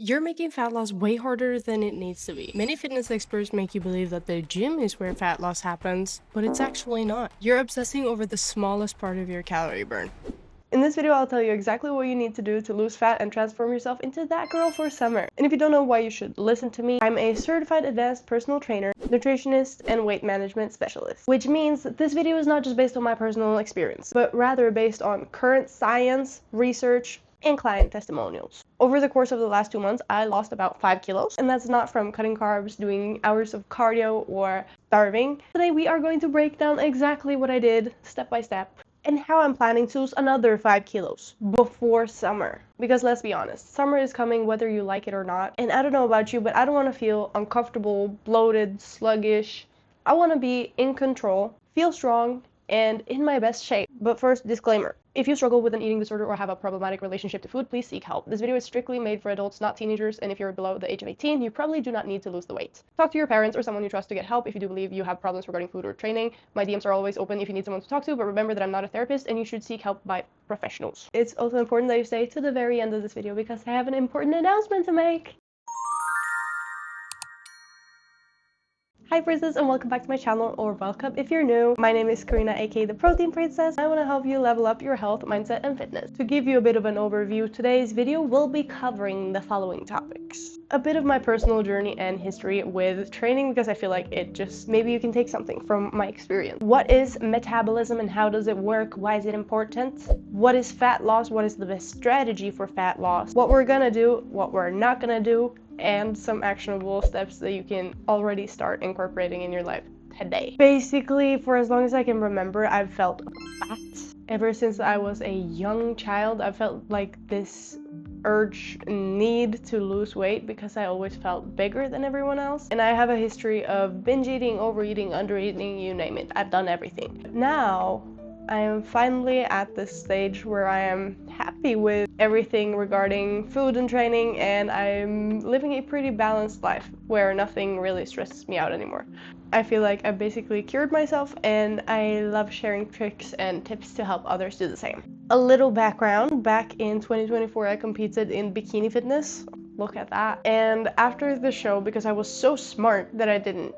You're making fat loss way harder than it needs to be. Many fitness experts make you believe that the gym is where fat loss happens, but it's actually not. You're obsessing over the smallest part of your calorie burn. In this video, I'll tell you exactly what you need to do to lose fat and transform yourself into that girl for summer. And if you don't know why you should listen to me, I'm a certified advanced personal trainer, nutritionist, and weight management specialist. Which means that this video is not just based on my personal experience, but rather based on current science, research, and client testimonials. Over the course of the last 2 months, I lost about 5 kilos, and that's not from cutting carbs, doing hours of cardio, or starving. Today we are going to break down exactly what I did, step by step, and how I'm planning to lose another 5 kilos before summer. Because let's be honest, summer is coming whether you like it or not, and I don't know about you, but I don't want to feel uncomfortable, bloated, sluggish. I want to be in control, feel strong, and in my best shape. But first, disclaimer. If you struggle with an eating disorder or have a problematic relationship to food, please seek help. This video is strictly made for adults, not teenagers, and if you're below the age of 18, you probably do not need to lose the weight. Talk to your parents or someone you trust to get help if you do believe you have problems regarding food or training. My DMs are always open if you need someone to talk to, but remember that I'm not a therapist and you should seek help by professionals. It's also important that you stay to the very end of this video because I have an important announcement to make. Hi princess, and welcome back to my channel, or welcome if you're new. My name is Karina, aka the Protein Princess. I want to help you level up your health, mindset, and fitness. To give you a bit of an overview, today's video will be covering the following topics. A bit of my personal journey and history with training, because I feel like it just, maybe you can take something from my experience. What is metabolism and how does it work? Why is it important? What is fat loss? What is the best strategy for fat loss? What we're gonna do, what we're not gonna do, and some actionable steps that you can already start incorporating in your life today. Basically, for as long as I can remember, I've felt fat. Ever since I was a young child, I felt like this urge, need to lose weight because I always felt bigger than everyone else. And I have a history of binge eating, overeating, undereating, you name it. I've done everything. Now, I am finally at this stage where I am happy with everything regarding food and training, and I'm living a pretty balanced life where nothing really stresses me out anymore. I feel like I've basically cured myself, and I love sharing tricks and tips to help others do the same. A little background, back in 2024 I competed in bikini fitness. Look at that. And after the show, because I was so smart that I didn't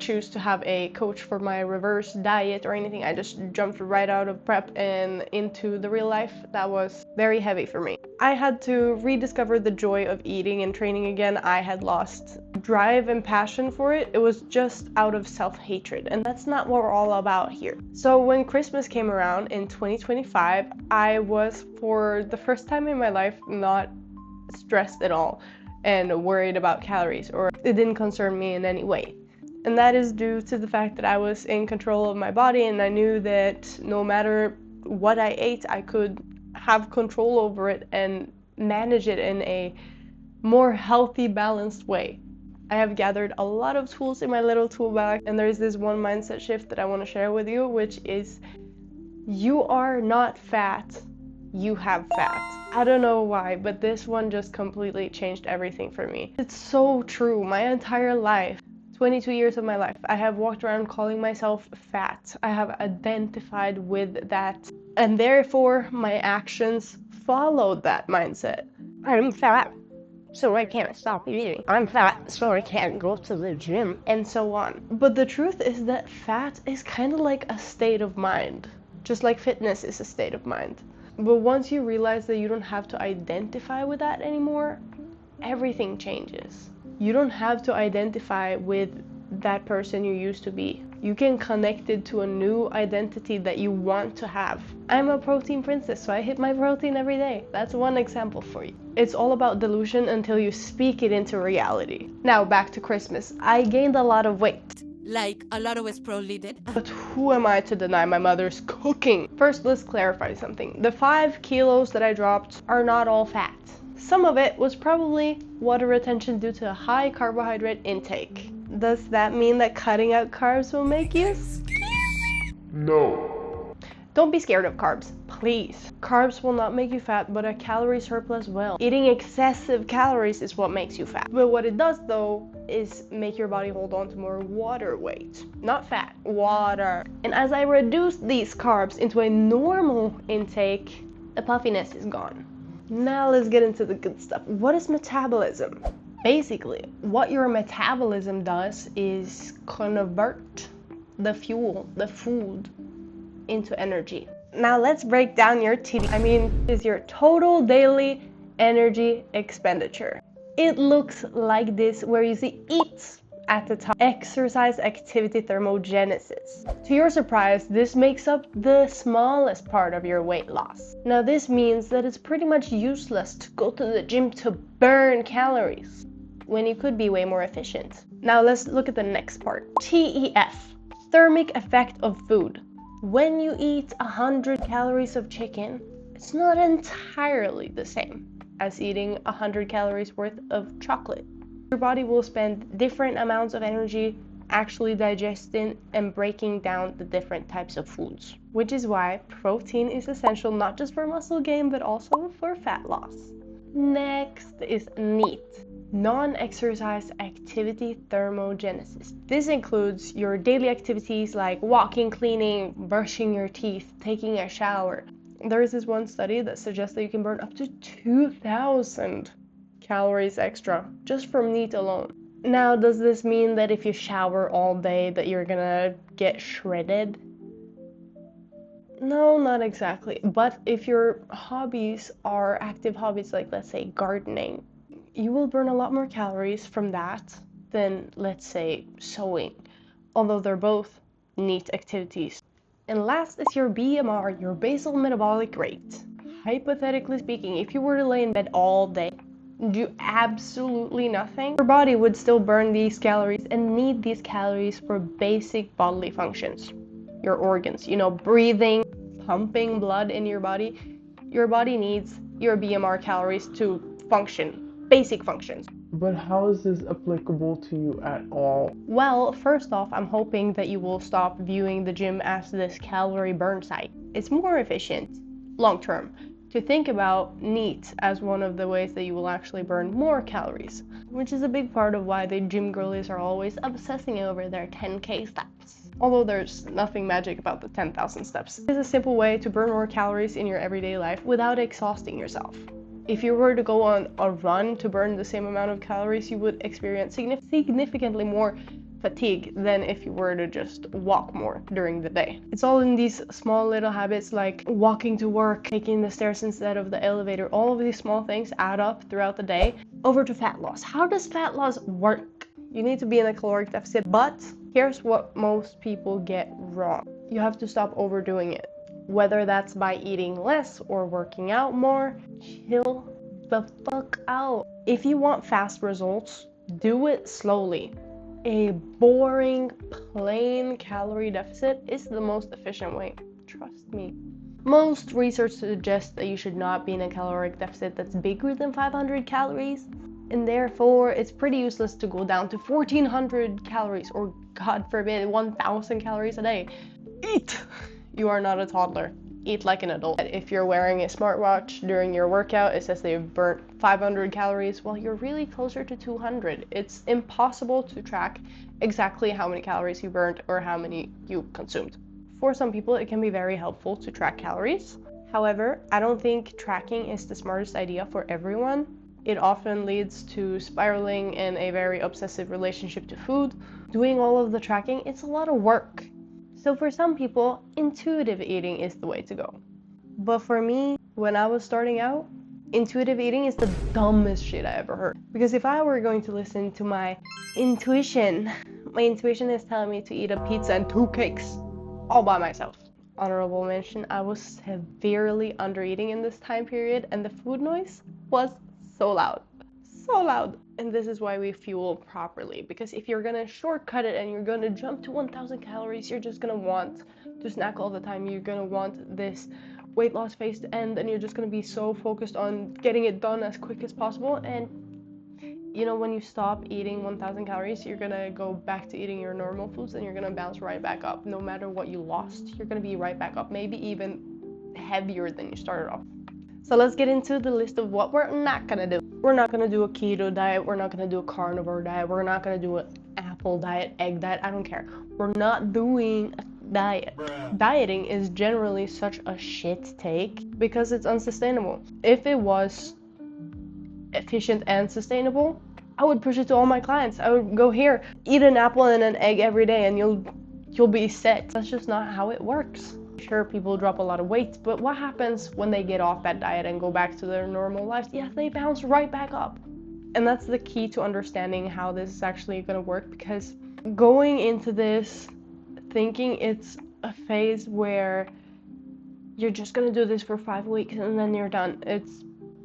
choose to have a coach for my reverse diet or anything, I just jumped right out of prep and into the real life. That was very heavy for me. I had to rediscover the joy of eating and training again. I had lost drive and passion for it. It was just out of self-hatred, and that's not what we're all about here. So when Christmas came around in 2025, I was, for the first time in my life, not stressed at all and worried about calories, or it didn't concern me in any way. And that is due to the fact that I was in control of my body, and I knew that no matter what I ate, I could have control over it and manage it in a more healthy, balanced way. I have gathered a lot of tools in my little tool bag, and there's this one mindset shift that I want to share with you, which is you are not fat, you have fat. I don't know why, but this one just completely changed everything for me. It's so true. My entire life, 22 years of my life, I have walked around calling myself fat. I have identified with that, and therefore my actions followed that mindset. I'm fat, so I can't stop eating. I'm fat, so I can't go to the gym, and so on. But the truth is that fat is kind of like a state of mind, just like fitness is a state of mind. But once you realize that you don't have to identify with that anymore, everything changes. You don't have to identify with that person you used to be. You can connect it to a new identity that you want to have. I'm a protein princess, so I hit my protein every day. That's one example for you. It's all about delusion until you speak it into reality. Now back to Christmas. I gained a lot of weight. Like a lot of us probably did. But who am I to deny my mother's cooking? First, let's clarify something. The 5 kilos that I dropped are not all fat. Some of it was probably water retention due to a high carbohydrate intake. Does that mean that cutting out carbs will make you? No. Don't be scared of carbs, please. Carbs will not make you fat, but a calorie surplus will. Eating excessive calories is what makes you fat. But what it does though is make your body hold on to more water weight. Not fat, water. And as I reduce these carbs into a normal intake, the puffiness is gone. Now let's get into the good stuff. What is metabolism? Basically, what your metabolism does is convert the fuel, the food, into energy. Now let's break down your TD. Is your total daily energy expenditure. It looks like this, where you see eat at the top, exercise activity thermogenesis. To your surprise, this makes up the smallest part of your weight loss. Now this means that it's pretty much useless to go to the gym to burn calories, when you could be way more efficient. Now let's look at the next part. TEF, thermic effect of food. When you eat 100 calories of chicken, it's not entirely the same as eating 100 calories worth of chocolate. Your body will spend different amounts of energy actually digesting and breaking down the different types of foods, which is why protein is essential not just for muscle gain but also for fat loss. Next is NEAT, non-exercise activity thermogenesis. This includes your daily activities like walking, cleaning, brushing your teeth, taking a shower. There is this one study that suggests that you can burn up to 2,000 calories extra just from NEAT alone. Now, does this mean that if you shower all day that you're gonna get shredded? No, not exactly. But if your hobbies are active hobbies, like let's say gardening, you will burn a lot more calories from that than, let's say, sewing, although they're both NEAT activities. And last is your BMR, your basal metabolic rate. Hypothetically speaking, if you were to lay in bed all day, do absolutely nothing, your body would still burn these calories and need these calories for basic bodily functions. Your organs, breathing, pumping blood in your body. Your body needs your BMR calories to function, basic functions. But how is this applicable to you at all? Well, first off, I'm hoping that you will stop viewing the gym as this calorie burn site. It's more efficient, long term, to think about NEAT as one of the ways that you will actually burn more calories, which is a big part of why the gym girlies are always obsessing over their 10K steps. Although there's nothing magic about the 10,000 steps. It's a simple way to burn more calories in your everyday life without exhausting yourself. If you were to go on a run to burn the same amount of calories, you would experience significantly more fatigue than if you were to just walk more during the day. It's all in these small little habits like walking to work, taking the stairs instead of the elevator. All of these small things add up throughout the day. Over to fat loss. How does fat loss work? You need to be in a caloric deficit, but here's what most people get wrong. You have to stop overdoing it. Whether that's by eating less or working out more, chill the fuck out. If you want fast results, do it slowly. A boring, plain calorie deficit is the most efficient way. Trust me. Most research suggests that you should not be in a caloric deficit that's bigger than 500 calories, and therefore it's pretty useless to go down to 1,400 calories or, God forbid, 1,000 calories a day. Eat! You are not a toddler. Eat like an adult. If you're wearing a smartwatch during your workout, it says that you've burnt 500 calories. Well, you're really closer to 200. It's impossible to track exactly how many calories you burnt or how many you consumed. For some people, it can be very helpful to track calories. However, I don't think tracking is the smartest idea for everyone. It often leads to spiraling in a very obsessive relationship to food. Doing all of the tracking, it's a lot of work. So for some people, intuitive eating is the way to go. But for me, when I was starting out, intuitive eating is the dumbest shit I ever heard. Because if I were going to listen to my intuition is telling me to eat a pizza and 2 cakes all by myself. Honorable mention, I was severely undereating in this time period, and the food noise was so loud. So loud. And this is why we fuel properly, because if you're gonna shortcut it and you're gonna jump to 1,000 calories, you're just gonna want to snack all the time. You're gonna want this weight loss phase to end, and you're just gonna be so focused on getting it done as quick as possible. And when you stop eating 1,000 calories, you're gonna go back to eating your normal foods and you're gonna bounce right back up. No matter what you lost, you're gonna be right back up, maybe even heavier than you started off. So let's get into the list of what we're not gonna do. We're not gonna do a keto diet. We're not gonna do a carnivore diet. We're not gonna do an apple diet, egg diet. I don't care. We're not doing diet. Dieting is generally such a shit take because it's unsustainable. If it was efficient and sustainable, I would push it to all my clients. I would go, here, eat an apple and an egg every day and you'll be set. That's just not how it works. Sure, people drop a lot of weight, but what happens when they get off that diet and go back to their normal lives? Yeah, they bounce right back up. And that's the key to understanding how this is actually going to work, because going into this thinking it's a phase where you're just going to do this for 5 weeks and then you're done.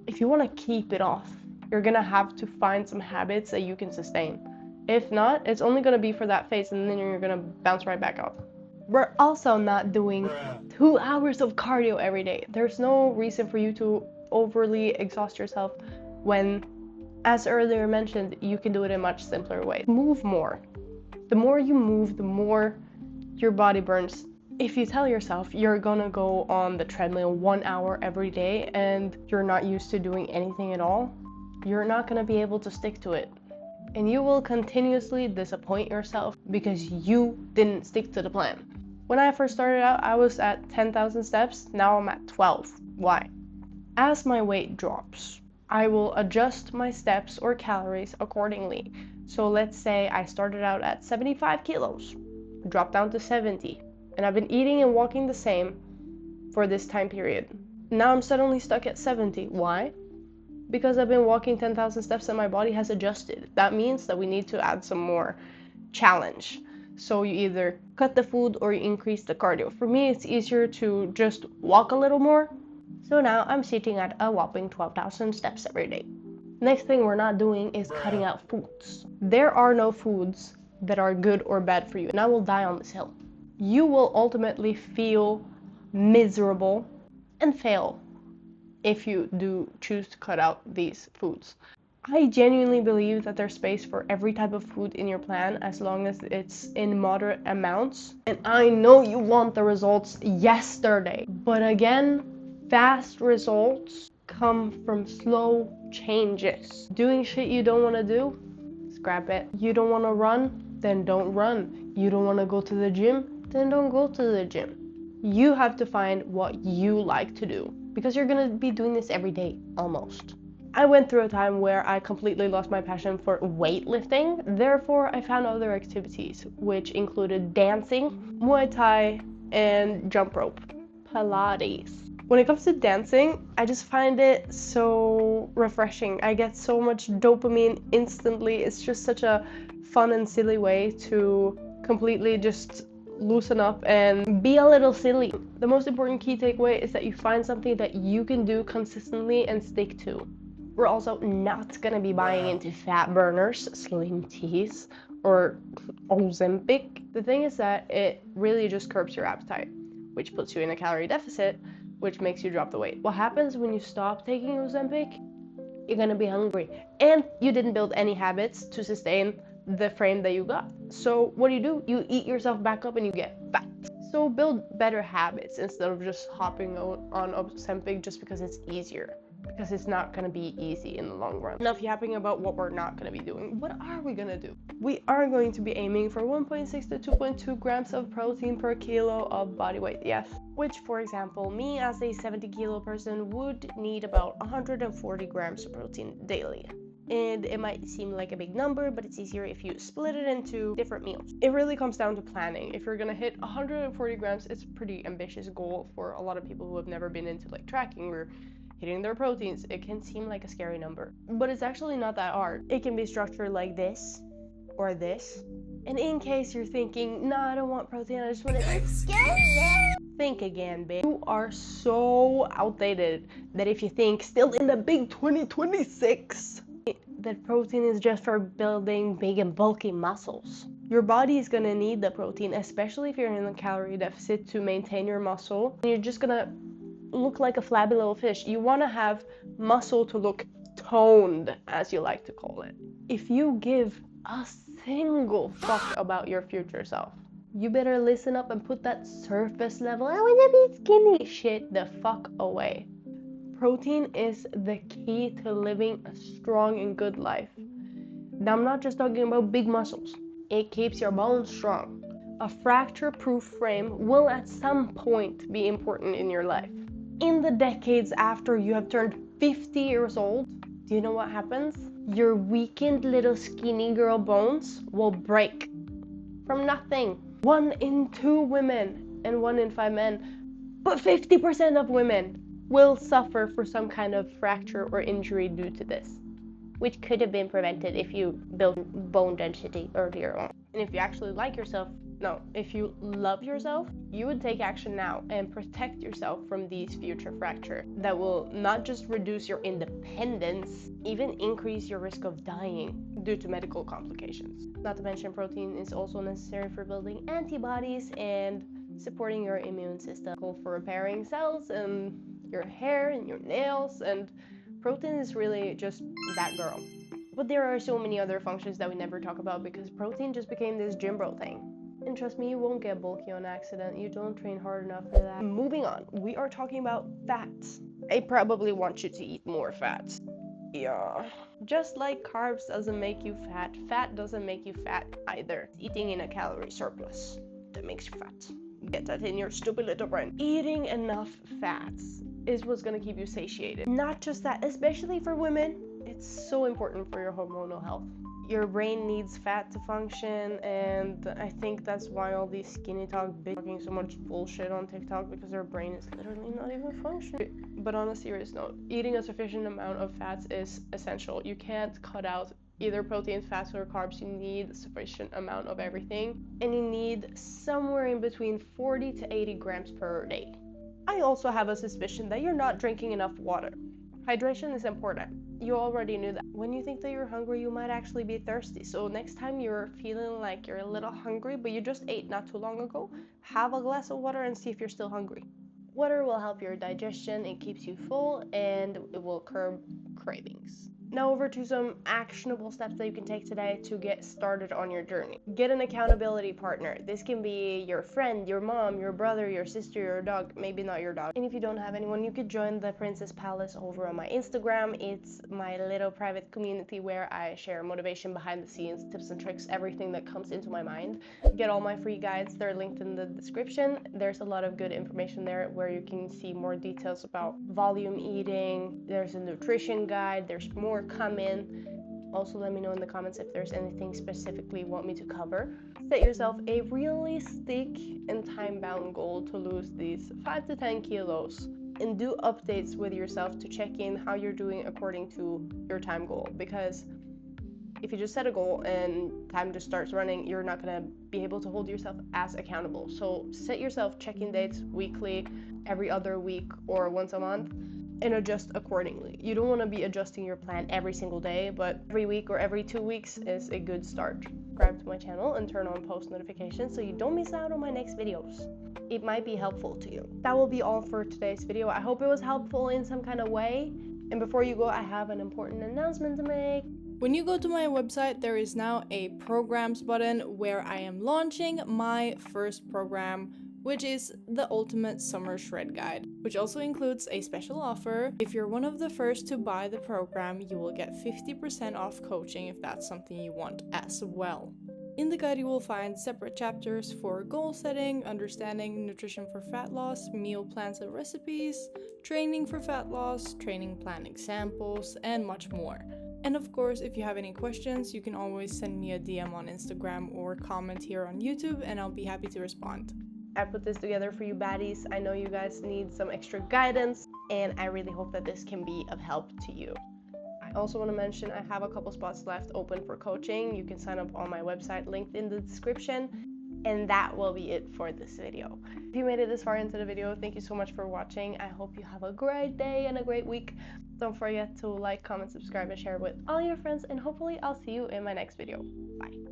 If you want to keep it off, you're going to have to find some habits that you can sustain. If not, it's only going to be for that phase and then you're going to bounce right back up. We're also not doing 2 hours of cardio every day. There's no reason for you to overly exhaust yourself when, as earlier mentioned, you can do it in a much simpler way. Move more. The more you move, the more your body burns. If you tell yourself you're gonna go on the treadmill 1 hour every day and you're not used to doing anything at all, you're not gonna be able to stick to it. And you will continuously disappoint yourself because you didn't stick to the plan. When I first started out, I was at 10,000 steps. Now I'm at 12. Why? As my weight drops, I will adjust my steps or calories accordingly. So let's say I started out at 75 kilos, dropped down to 70, and I've been eating and walking the same for this time period. Now I'm suddenly stuck at 70. Why? Because I've been walking 10,000 steps and my body has adjusted. That means that we need to add some more challenge. So you either cut the food or you increase the cardio. For me, it's easier to just walk a little more. So now I'm sitting at a whopping 12,000 steps every day. Next thing we're not doing is cutting out foods. There are no foods that are good or bad for you, and I will die on this hill. You will ultimately feel miserable and fail if you do choose to cut out these foods. I genuinely believe that there's space for every type of food in your plan as long as it's in moderate amounts. And I know you want the results yesterday, but again, fast results come from slow changes. Doing shit you don't want to do, scrap it. You don't want to run, then don't run. You don't want to go to the gym, then don't go to the gym. You have to find what you like to do, because you're gonna be doing this every day, almost. I went through a time where I completely lost my passion for weightlifting. Therefore, I found other activities, which included dancing, Muay Thai, and jump rope, Pilates. When it comes to dancing, I just find it so refreshing. I get so much dopamine instantly. It's just such a fun and silly way to completely just loosen up and be a little silly. The most important key takeaway is that you find something that you can do consistently and stick to. We're also not gonna be buying into fat burners, Slim Teas, or Ozempic. The thing is that it really just curbs your appetite, which puts you in a calorie deficit, which makes you drop the weight. What happens when you stop taking Ozempic? You're gonna be hungry, and you didn't build any habits to sustain the frame that you got. So what do? You eat yourself back up and you get fat. So build better habits instead of just hopping on Ozempic just because it's easier. Because it's not going to be easy in the long run. Enough yapping about what we're not going to be doing. What are we going to do? We are going to be aiming for 1.6 to 2.2 grams of protein per kilo of body weight, yes. Which, for example, me as a 70 kilo person would need about 140 grams of protein daily. And it might seem like a big number, but it's easier if you split it into different meals. It really comes down to planning. If you're gonna hit 140 grams, it's a pretty ambitious goal for a lot of people who have never been into like tracking or hitting their proteins. It can seem like a scary number, but it's actually not that hard. It can be structured like this or this. And in case you're thinking, no, I don't want protein, I just want to scary. Think again, babe. You are so outdated that if you think still in the big 2026 that protein is just for building big and bulky muscles. Your body is gonna need the protein, especially if you're in a calorie deficit, to maintain your muscle. You're just gonna look like a flabby little fish. You want to have muscle to look toned, as you like to call it. If you give a single fuck about your future self, you better listen up and put that surface level, I want to be skinny shit the fuck away. Protein is the key to living a strong and good life. Now, I'm not just talking about big muscles. It keeps your bones strong. A fracture-proof frame will at some point be important in your life. In the decades after you have turned 50 years old, do you know what happens? Your weakened little skinny girl bones will break from nothing. 1 in 2 women and 1 in 5 men, but 50% of women will suffer for some kind of fracture or injury due to this, which could have been prevented if you built bone density earlier on. And if you actually like yourself, if you love yourself, you would take action now and protect yourself from these future fractures that will not just reduce your independence, even increase your risk of dying due to medical complications. Not to mention, protein is also necessary for building antibodies and supporting your immune system, for repairing cells and your hair and your nails, and protein is really just that girl. But there are so many other functions that we never talk about because protein just became this gym bro thing. And trust me, you won't get bulky on accident. You don't train hard enough for that. Moving on, we are talking about fats. I probably want you to eat more fats. Yeah. Just like carbs doesn't make you fat, fat doesn't make you fat either. Eating in a calorie surplus that makes you fat. Get that in your stupid little brain. Eating enough fats is what's gonna keep you satiated. Not just that, especially for women, it's so important for your hormonal health. Your brain needs fat to function, and I think that's why all these skinny talk bitches talking so much bullshit on TikTok, because their brain is literally not even functioning. But on a serious note, eating a sufficient amount of fats is essential. You can't cut out either protein, fats, or carbs. You need a sufficient amount of everything, and you need somewhere in between 40 to 80 grams per day. I also have a suspicion that you're not drinking enough water. Hydration is important. You already knew that. When you think that you're hungry, you might actually be thirsty. So next time you're feeling like you're a little hungry, but you just ate not too long ago, have a glass of water and see if you're still hungry. Water will help your digestion, it keeps you full, and it will curb cravings. Now over to some actionable steps that you can take today to get started on your journey. Get an accountability partner. This can be your friend, your mom, your brother, your sister, your dog, maybe not your dog. And if you don't have anyone, you could join the Princess Palace over on my Instagram. It's my little private community where I share motivation, behind the scenes, tips and tricks, everything that comes into my mind. Get all my free guides, they're linked in the description. There's a lot of good information there where you can see more details about volume eating. There's a nutrition guide, there's more coming. Also, let me know in the comments if there's anything specifically you want me to cover. Set yourself a realistic and time-bound goal to lose these 5 to 10 kilos, and do updates with yourself to check in how you're doing according to your time goal, because if you just set a goal and time just starts running, you're not going to be able to hold yourself as accountable. So set yourself check-in dates weekly, every other week, or once a month, and adjust accordingly. You don't want to be adjusting your plan every single day, but every week or every 2 weeks is a good start. Subscribe to my channel and turn on post notifications so you don't miss out on my next videos. It might be helpful to you. That will be all for today's video. I hope it was helpful in some kind of way. And before you go, I have an important announcement to make. When you go to my website, there is now a programs button where I am launching my first program, which is the Ultimate Summer Shred Guide, which also includes a special offer. If you're one of the first to buy the program, you will get 50% off coaching if that's something you want as well. In the guide, you will find separate chapters for goal setting, understanding nutrition for fat loss, meal plans and recipes, training for fat loss, training plan examples, and much more. And of course, if you have any questions, you can always send me a DM on Instagram or comment here on YouTube, and I'll be happy to respond. I put this together for you baddies. I know you guys need some extra guidance, and I really hope that this can be of help to you. I also want to mention I have a couple spots left open for coaching. You can sign up on my website, linked in the description. And that will be it for this video. If you made it this far into the video, thank you so much for watching. I hope you have a great day and a great week. Don't forget to like, comment, subscribe, and share with all your friends, and hopefully I'll see you in my next video. Bye.